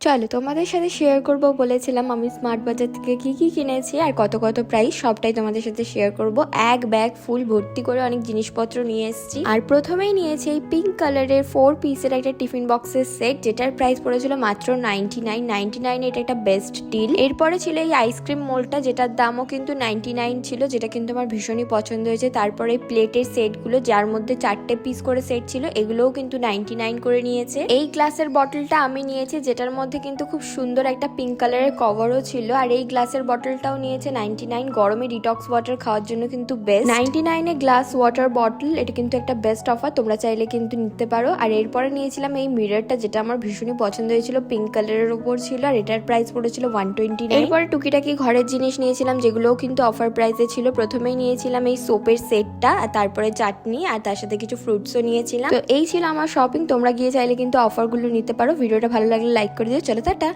চলো তোমাদের সাথে শেয়ার করব বলেছিলাম আমি স্মার্ট বাজার থেকে কি কি কিনেছি আর কত কত প্রাইস সবটাই তোমাদের সাথে শেয়ার করব। এক ব্যাগ ফুল ভর্তি করে অনেক জিনিসপত্র নিয়ে এসেছি। আর প্রথমেই নিয়েছি এই পিঙ্ক কালারের 4 পিসের একটা টিফিন বক্সের সেট, যেটার প্রাইস পড়েছিল মাত্র 99 এটা একটা বেস্ট ডিল। এরপরে ছিল এই আইসক্রিম মোল্ডটা, যেটার দামও কিন্তু 99 ছিল, যেটা কিন্তু আমার ভীষণই পছন্দ হয়েছে। তারপরে প্লেটের সেটগুলো, যার মধ্যে 4টে পিস করে সেট ছিল, এগুলোও কিন্তু 99 করে নিয়েছে। এই গ্লাসের বটলটা আমি নিয়েছি, যেটার মধ্যে কিন্তু খুব সুন্দর একটা পিঙ্ক কালারের কভারও ছিল। আর এই গ্লাসের বটলটাও নিয়েছে 99। গরমে ডিটক্স ওয়াটার খাওয়ার জন্য কিন্তু best. 99 a glass water bottle, এটা কিন্তু একটা বেস্ট অফার, তোমরা চাইলে কিন্তু নিতে পারো। আর এরপরে নিয়েছিলাম এই মিররটা, যেটা আমার ভীষণই পছন্দ হয়েছিল, পিঙ্ক কালারের উপর ছিল, আর এটার প্রাইস পড়েছিল 129। এরপরে টুকিটাকি ঘরের জিনিস নিয়েছিলাম, যেগুলোও কিন্তু অফার প্রাইসে ছিল। প্রথমেই নিয়েছিলাম এই সোপের সেটটা, আর তারপরে চাটনি, আর তার সাথে কিছু ফ্রুটসও নিয়েছিলাম। তো এই ছিল আমার শপিং। তোমরা গিয়ে চাইলে কিন্তু অফারগুলো নিতে পারো। ভিডিওটা ভালো লাগলে লাইক করে দিও। চলো টাটা।